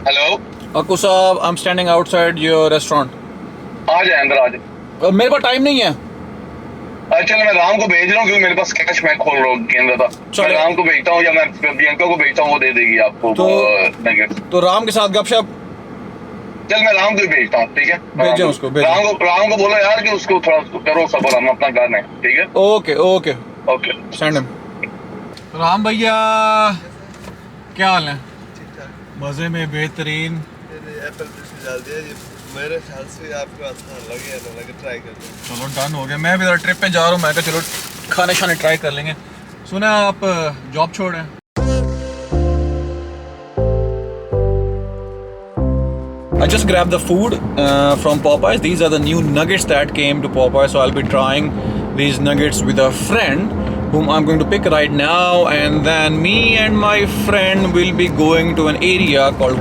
Hello Akku साहब, I'm standing outside your restaurant. आ जाए अंदर आ जाए। मेरे पास टाइम नहीं है। चल मैं राम को भेज रहा हूँ क्योंकि मेरे पास कैश मैं खोल रहा हूँ केंद्र था। मैं राम को भेजता हूँ या मैं प्रियंका को भेजता हूँ, वो दे देगी आपको नगेट्स। तो राम के साथ गपशप। चल मैं राम को ही भेजता हूँ, ठीक है? भेजें उसको, राम को बोलो यार कि उसको थोड़ा करो सबर, हम अपना घर है, ठीक है? Okay okay okay send him. Ram भैया, क्या हाल है? मजे में बेहतरीन। एप्पल जूस डाल दिया, ये मेरे ख्याल से आपको अच्छा लगे ना लगे, ट्राई कर लो। चलो डन हो गया। मैं भी ट्रिप पे जा रहा हूँ, मैं कहा चलो खाने शाने ट्राई कर लेंगे। सुना आप जॉब छोड़ हैं? I just grabbed the food from Popeyes. These are the new nuggets that came to Popeyes, so I'll be trying these nuggets with a friend whom I'm going to pick right now, and then me and my friend will be going to an area called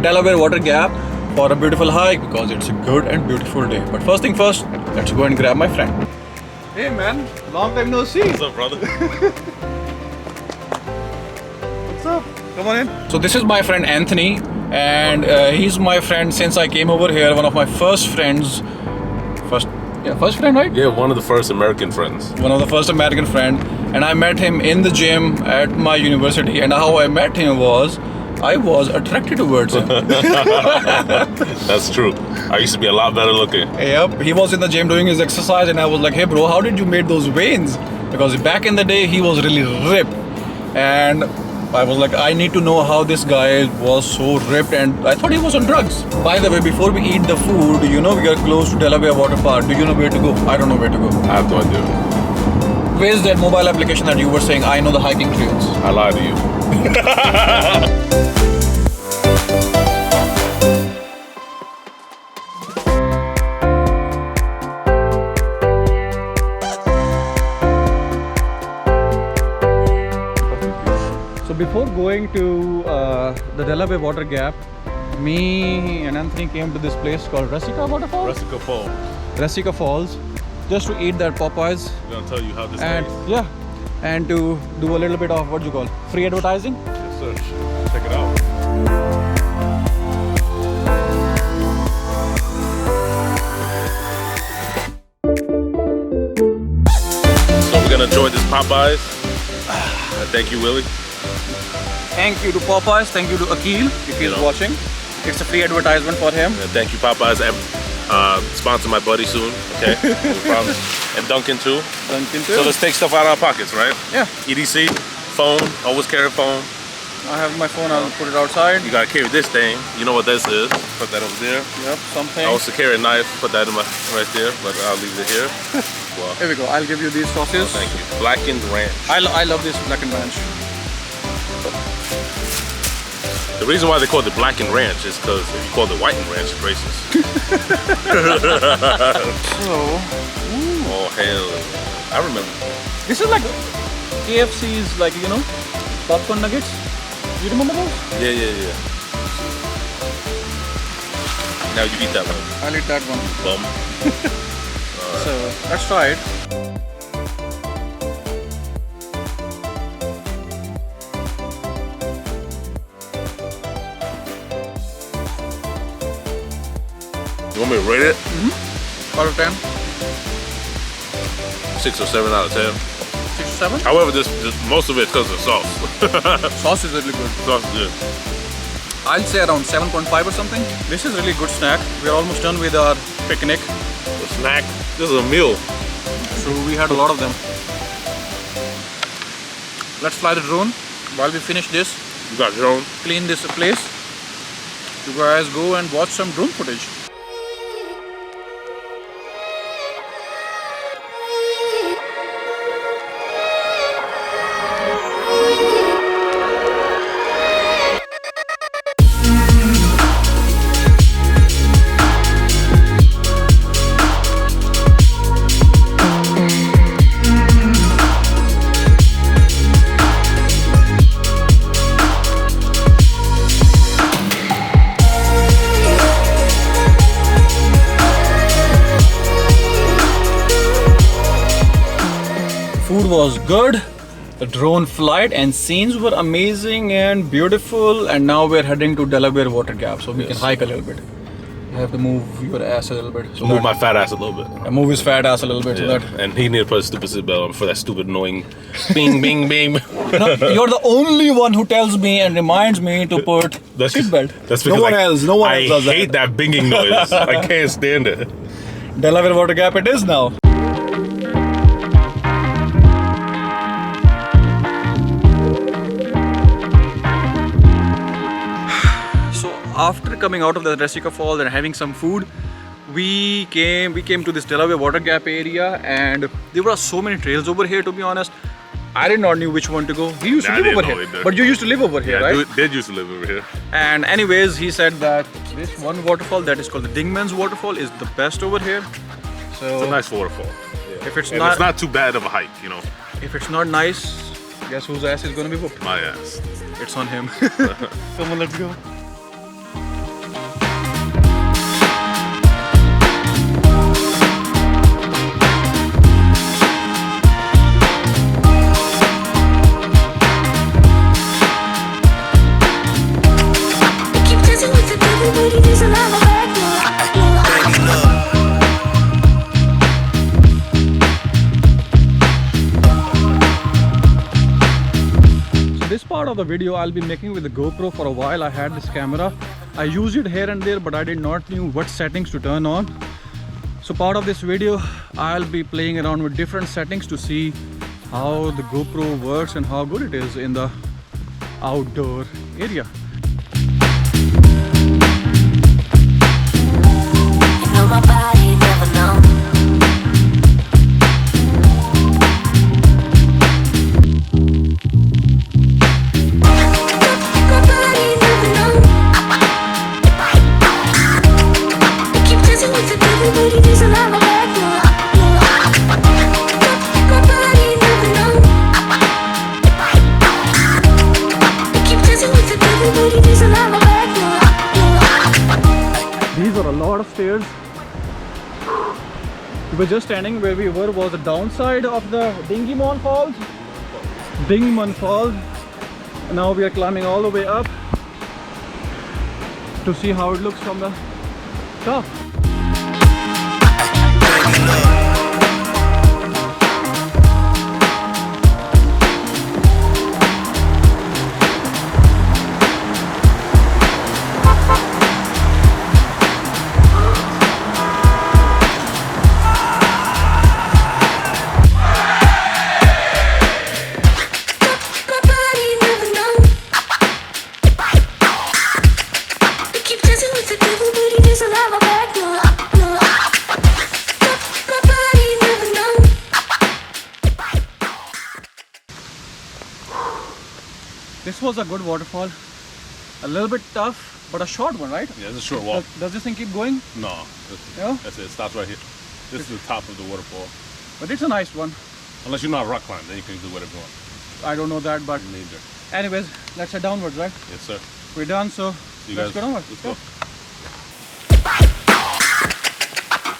Delaware Water Gap for a beautiful hike because it's a good and beautiful day. But first thing first, let's go and grab my friend. Hey man, long time no see. What's up, brother? What's up? Come on in. So this is my friend Anthony, and he's my friend since I came over here. One of my first friends. First friend, right? Yeah, one of the first American friends. One of the first American friend, and I met him in the gym at my university. And how I met him was, I was attracted towards him. That's true. I used to be a lot better looking. Yep, he was in the gym doing his exercise, and I was like, "Hey, bro, how did you make those veins?" Because back in the day, he was really ripped, and I was like, I need to know how this guy was so ripped, and I thought he was on drugs. By the way, before we eat the food, you know we are close to Delaware Water Park. Do you know where to go? I don't know where to go. I have no idea. Where's that mobile application that you were saying? I know the hiking trails. I lied to you. So before going to the Delaware Water Gap, me and Anthony came to this place called Resica Waterfall? Resica Fall. Resica Falls, just to eat their Popeyes. We're gonna tell you how this And tastes. yeah, and to do a little bit of what you call free advertising. Yes, sir. Check it out. So we're gonna enjoy this Popeyes. Thank you, Willie. Thank you to Popeyes, thank you to Akil if he's watching. It's a free advertisement for him. And thank you, Popeyes. Sponsor my buddy soon, okay? We promise. And Duncan too. Duncan too. So let's take stuff out of our pockets, right? Yeah. EDC, phone, always carry a phone. I have my phone, I'll put it outside. You gotta carry this thing. You know what this is. Put that over there. Yep, something. I also carry a knife. Put that in my right there, but I'll leave it here. Well, Here we go, I'll give you these sauces. thank you. Blackened ranch. I love this blackened ranch. The reason why they call it blackened ranch is because if you call it whitened ranch, it's racist. So, Oh hell! I remember. this is like KFC's, like, you know, popcorn nuggets. You remember those? Yeah. Now you eat that one, I'll eat that one. bum. So, let's try it. You want me to rate it? Out of 10, 6 or 7 out of 10. 6, 7. However, this most of it because of the sauce. Sauce is really good. Sauce is good. I'll say around 7.5 or something. This is really good snack. We're almost done with our picnic. A snack. This is a meal. So we had a lot of them. Let's fly the drone. While we finish this, You got your own. clean this place, you guys go and watch some drone footage. Food was good, the drone flight, and scenes were amazing and beautiful. And now we're heading to Delaware Water Gap, so we can hike a little bit. You have to move your ass a little bit. So Move my fat ass a little bit. and move his fat ass a little bit so that. And he need to put a stupid seatbelt on for that stupid annoying bing, bing, bing. No, you're the only one who tells me and reminds me to put seatbelt. That's No because one else. No one else does I hate that binging noise. I can't stand it. Delaware Water Gap it is now. So after coming out of the Jessica Falls and having some food, we came to this Delaware Water Gap area, and there were so many trails over here. To be honest, I did not know which one to go. He used to I live didn't over know here, either. but you used to live over here, Yeah, right? dude did used to live over here. And anyways, he said that this one waterfall that is called the Dingman's Waterfall is the best over here. So It's a nice waterfall. if it's And not it's not too bad of a hike, you know. if it's not nice, guess whose ass is gonna be whooped? My ass. It's on him. Come on, let's go. Keep dancing with the devil, but he doesn't have a back. So this part of the video I'll be making with the GoPro. For a while I had this camera. I used it here and there, but I did not know what settings to turn on. So part of this video I'll be playing around with different settings to see how the GoPro works and how good it is in the outdoor area. You know my body never known. My body never known. Keep dancing with the devil, but he doesn't have a back. My body never known. Keep dancing with the devil, but he doesn't have a back. These are a lot of stairs. We were just standing where we were was the downside of the Dingman Falls. And now we are climbing all the way up to see how it looks from the top. My body never known. Keep dancing with the devil, but he doesn't have a back. My body never known. This was a good waterfall. A little bit tough, but a short one, right? Yeah, it's a short walk. Does this thing keep going? No. Yeah? That's it. It stops right here. This is the top of the waterfall. But it's a nice one. Unless you're not rock climbing, then you can do whatever you want. I don't know that, but Neither. anyways, let's head downwards, right? Yes, sir. We're done, so See you let's guys. go downwards. Let's go.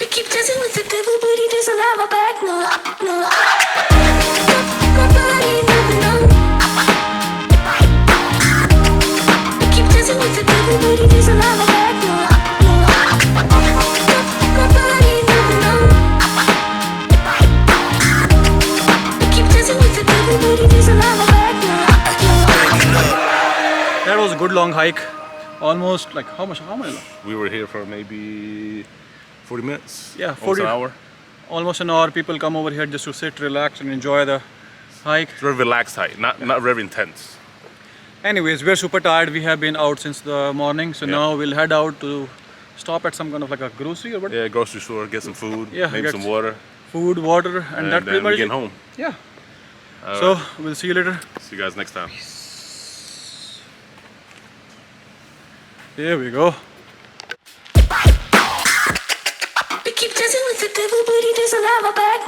We keep dancing with the devil, but he doesn't have a back. My body never known. We keep dancing with the devil, but he doesn't have a back. My body never known. We keep dancing with the devil, but he doesn't have a back. That was a good long hike. Almost like how many long? We were here for maybe 40 minutes. Yeah, Almost 40. an hour. Almost an hour. People come over here just to sit, relax, and enjoy the hike. It's very relaxed hike, not very intense. Anyways, we're super tired. We have been out since the morning, so Yeah. now we'll head out to stop at some kind of like a grocery or what? Yeah, grocery store, get some food, Yeah, maybe get some water, Food, water, and that pretty then we much get it. home. Yeah. All So right. we'll see you later. See you guys next time. Here we go. We keep dancing with the devil, but he doesn't have a back.